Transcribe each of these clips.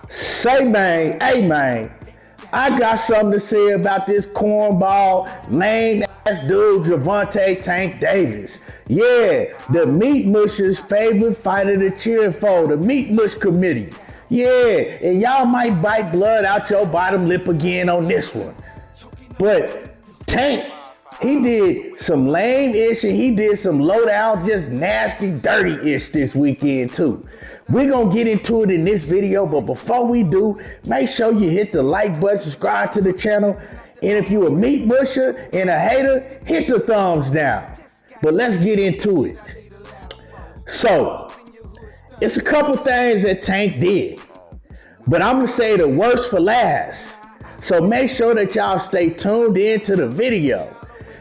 Say, man, hey, man, I got something to say about this cornball, lame ass dude, Gervonta Tank Davis. Yeah, the Meat Mushers' favorite fighter to cheer for, the Meat Mush Committee. Yeah, and y'all might bite blood out your bottom lip again on this one. But Tank, he did some lame-ish and he did some low-down, just nasty, dirty-ish this weekend too. We're going to get into it in this video, but before we do, make sure you hit the like button, subscribe to the channel, and if you're a meat musher and a hater, hit the thumbs down. But let's get into it. So, it's a couple things that Tank did, but I'm going to say the worst for last. So make sure that y'all stay tuned into the video.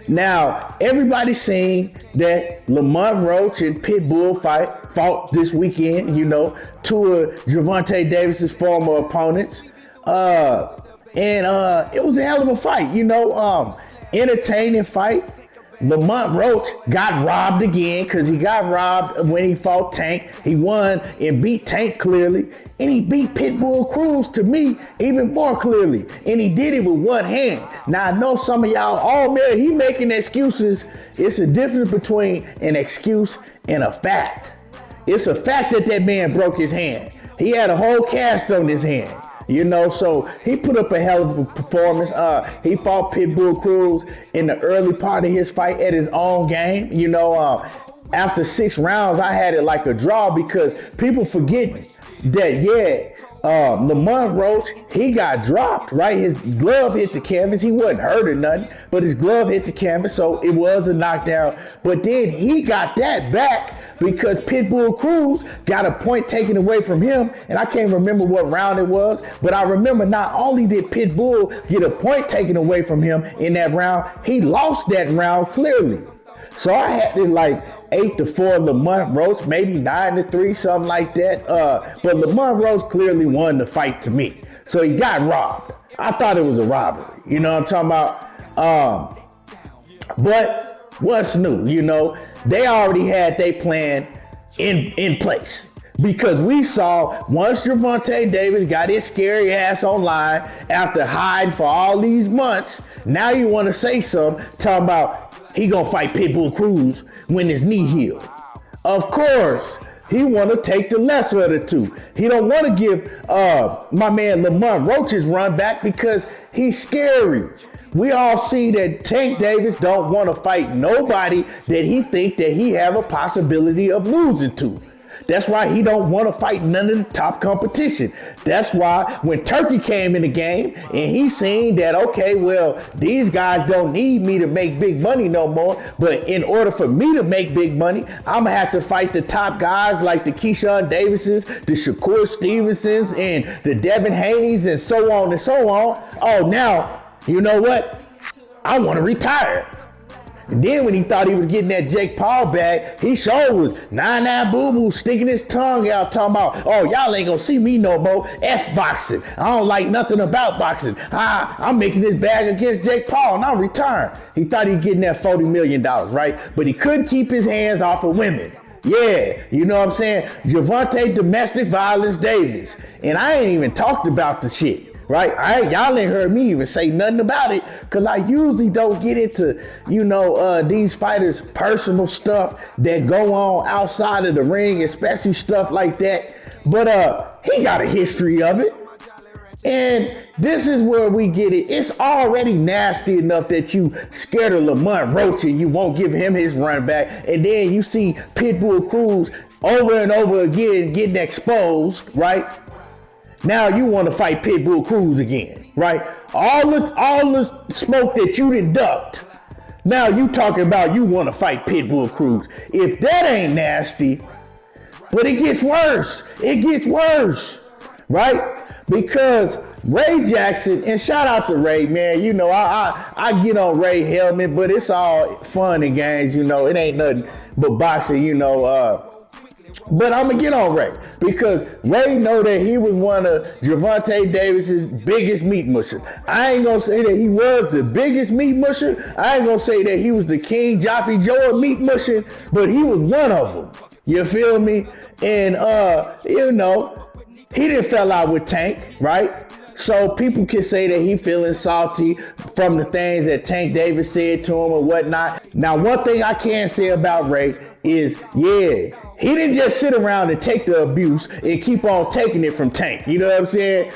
Now, everybody's seen that Lamont Roach and Pitbull fought this weekend, you know, two of Gervonta Davis's former opponents. And it was a hell of a fight, you know, entertaining fight. Lamont Roach got robbed again because he got robbed when he fought Tank. He won and beat Tank clearly. And he beat Pitbull Cruz, to me, even more clearly. And he did it with one hand. Now, I know some of y'all, oh man, he making excuses. It's a difference between an excuse and a fact. It's a fact that that man broke his hand. He had a whole cast on his hand. You know, so he put up a hell of a performance. He fought Pitbull Cruz in the early part of his fight at his own game. You know, after 6 rounds, I had it like a draw because people forget that, Lamont Roach, he got dropped, right? His glove hit the canvas. He wasn't hurt or nothing, but his glove hit the canvas, so it was a knockdown. But then he got that back because Pitbull Cruz got a point taken away from him, and I can't remember what round it was, but I remember not only did Pitbull get a point taken away from him in that round, he lost that round clearly. So I had this like 8-4 Lamont Roach, maybe 9-3, something like that. But Lamont Roach clearly won the fight to me. So he got robbed. I thought it was a robbery. You know what I'm talking about? But what's new? You know, they already had their plan in place. Because we saw once Gervonta Davis got his scary ass online after hiding for all these months, now you want to say something, talking about he gonna fight Pitbull Cruz when his knee healed. Of course, he want to take the lesser of the two. He don't want to give my man Lamont Roach his run back because he's scary. We all see that Tank Davis don't want to fight nobody that he think that he have a possibility of losing to. That's why he don't want to fight none of the top competition. That's why when Turkey came in the game and he seen that, okay, well, these guys don't need me to make big money no more. But in order for me to make big money, I'm going to have to fight the top guys like the Keyshawn Davises, the Shakur Stevensons, and the Devin Haneys, and so on and so on. Oh, now, you know what? I want to retire. And then when he thought he was getting that Jake Paul back, he sure was nine boo-boo sticking his tongue out talking about, oh, y'all ain't gonna see me no more. F boxing. I don't like nothing about boxing. I'm making this bag against Jake Paul and I'm retiring. He thought he was getting that $40 million, right? But he couldn't keep his hands off of women. Yeah, you know what I'm saying? Gervonta Domestic Violence Davis. And I ain't even talked about the shit. Right? Y'all ain't heard me even say nothing about it because I usually don't get into, you know, these fighters' personal stuff that go on outside of the ring, especially stuff like that. But he got a history of it. And this is where we get it. It's already nasty enough that you scared of Lamont Roach and you won't give him his run back. And then you see Pitbull Cruz over and over again getting exposed, right? Now you want to fight Pitbull Cruz again, right? All the smoke that you done ducked. Now you talking about you want to fight Pitbull Cruz. If that ain't nasty, but it gets worse. It gets worse, right? Because Ray Jackson, and shout out to Ray, man. You know, I get on Ray helmet, but it's all fun and games. You know, it ain't nothing but boxing. You know. But I'm going to get on Ray because Ray know that he was one of Gervonta Davis's biggest meat mushers. I ain't going to say that he was the biggest meat musher. I ain't going to say that he was the King Joffrey Joe meat musher, but he was one of them. You feel me? And, you know, He didn't fell out with Tank, right? So people can say that he feeling salty from the things that Tank Davis said to him or whatnot. Now, one thing I can say about Ray is, yeah, he didn't just sit around and take the abuse and keep on taking it from Tank. You know what I'm saying?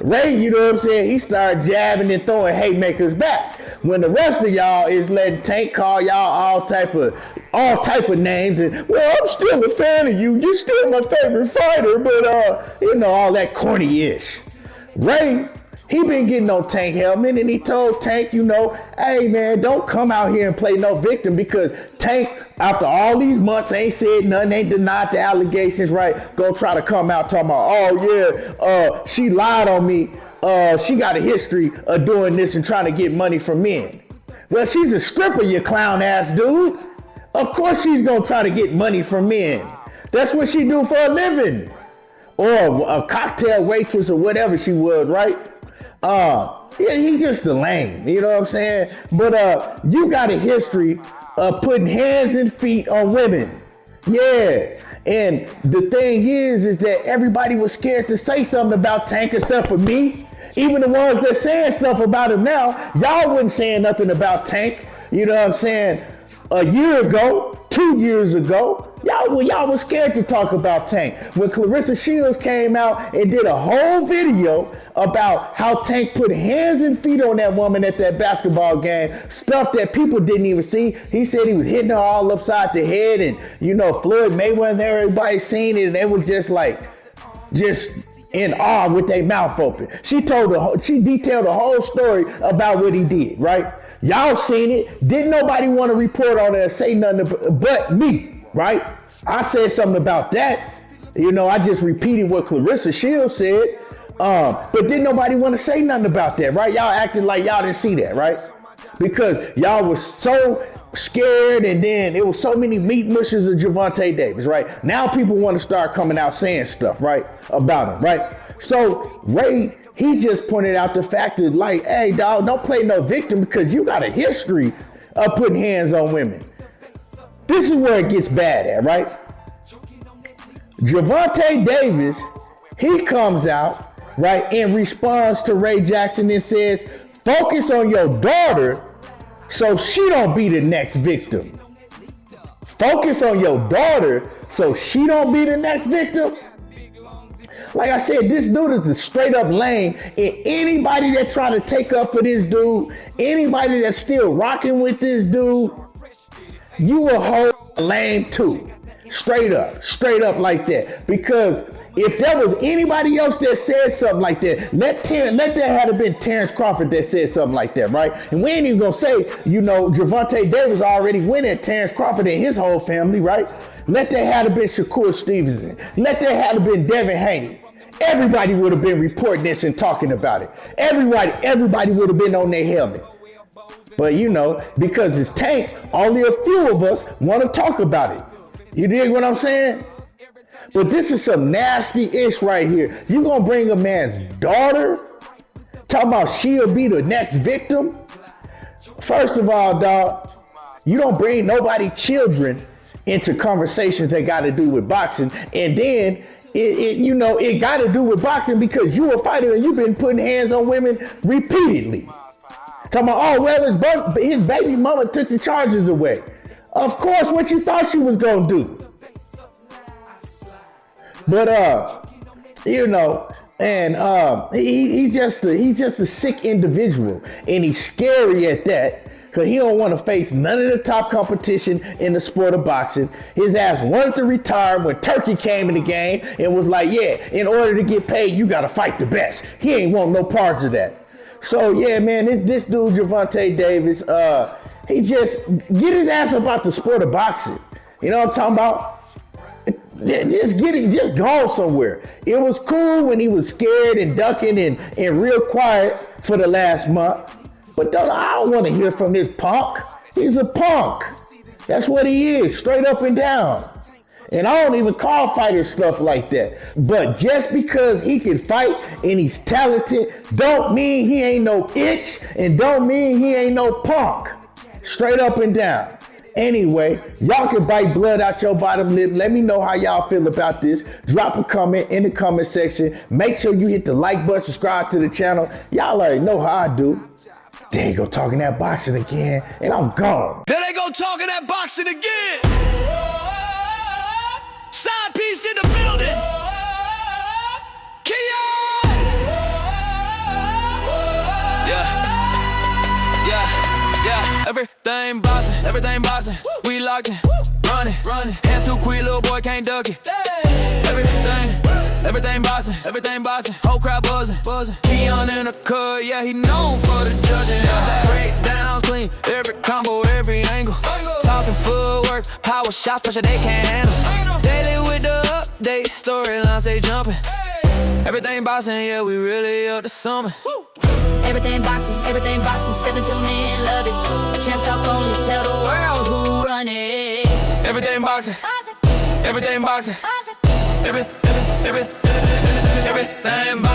Ray, you know what I'm saying? He started jabbing and throwing haymakers back. When the rest of y'all is letting Tank call y'all all type of names and, well, I'm still a fan of you. You're still my favorite fighter, but you know, all that corny-ish. Ray, he been getting on Tank helmet and he told Tank, you know, hey man, don't come out here and play no victim, because Tank, after all these months, ain't said nothing, ain't denied the allegations, right? Go try to come out talking about, oh yeah, she lied on me. She got a history of doing this and trying to get money from men. Well, she's a stripper, you clown ass dude. Of course she's gonna try to get money from men. That's what she do for a living. Or a cocktail waitress or whatever she was, right? Yeah, he's just a lame, you know what I'm saying? But you got a history of putting hands and feet on women. Yeah. And the thing is that everybody was scared to say something about Tank except for me. Even the ones that saying stuff about him now, y'all wasn't saying nothing about Tank. You know what I'm saying? A year ago, 2 years ago, y'all was scared to talk about Tank. When Clarissa Shields came out and did a whole video about how Tank put hands and feet on that woman at that basketball game, stuff that people didn't even see. He said he was hitting her all upside the head, and you know, Floyd Mayweather and everybody seen it, and they was just in awe with their mouth open. She detailed the whole story about what he did, right? Y'all seen it. Didn't nobody want to report on it or say nothing but me, right? I said something about that. You know, I just repeated what Clarissa Shields said. But didn't nobody want to say nothing about that, right? Y'all acted like y'all didn't see that, right? Because y'all was so scared, and then it was so many meat mushes of Gervonta Davis, right? Now people want to start coming out saying stuff, right, about him, right? So Ray, he just pointed out the fact that, like, hey, dog, don't play no victim, because you got a history of putting hands on women. This is where it gets bad at, right? Gervonta Davis, he comes out, right, and responds to Ray Jackson and says, focus on your daughter so she don't be the next victim. Focus on your daughter so she don't be the next victim. Like I said, this dude is a straight up lame, and anybody that try to take up for this dude, anybody that's still rocking with this dude, you a whole lame too. Straight up like that. Because if there was anybody else that said something like that, let that have been Terrence Crawford that said something like that, right? And we ain't even gonna say, you know, Gervonta Davis already went at Terrence Crawford and his whole family, right? Let that have been Shakur Stevenson. Let that have been Devin Haney. Everybody would have been reporting this and talking about it. Everybody would have been on their helmet. But you know, because it's Tank, only a few of us want to talk about it. You dig what I'm saying? But this is some nasty ish right here. You gonna bring a man's daughter, talking about she'll be the next victim? First of all, dog, you don't bring nobody children into conversations that got to do with boxing, and then it got to do with boxing because you a fighter and you've been putting hands on women repeatedly. Talking about, oh, well, his baby mama took the charges away. Of course, what you thought she was going to do. But, you know, and he's just a sick individual, and he's scary at that. Because he don't want to face none of the top competition in the sport of boxing. His ass wanted to retire when Turkey came in the game and was like, yeah, in order to get paid, you got to fight the best. He ain't want no parts of that. So, yeah, man, this dude, Gervonta Davis, he just get his ass about the sport of boxing. You know what I'm talking about? Just go somewhere. It was cool when he was scared and ducking and real quiet for the last month. But I don't want to hear from this punk. He's a punk. That's what he is, straight up and down. And I don't even call fighters stuff like that. But just because he can fight and he's talented, don't mean he ain't no itch and don't mean he ain't no punk. Straight up and down. Anyway, y'all can bite blood out your bottom lip. Let me know how y'all feel about this. Drop a comment in the comment section. Make sure you hit the like button, subscribe to the channel. Y'all already know how I do. There you go, talking that boxing again, and I'm gone. There they go talking that boxing again. Side piece in the building. Keon. Yeah. Everything boxing. We locked in, running. Hands too quick, little boy can't duck it. Everything boxing. Whole crowd buzzing. Keon in the cut, yeah, he known for the judging. Breakdowns clean, every combo, every angle. Talking footwork, power shots, pressure they can't handle. Daily with the update, storylines they jumping. Everything boxing, yeah, we really up to something. Everything boxing, step into me and love it. Champ talk only, tell the world who run it. Everything boxing. Everything boxing. Everything boxing.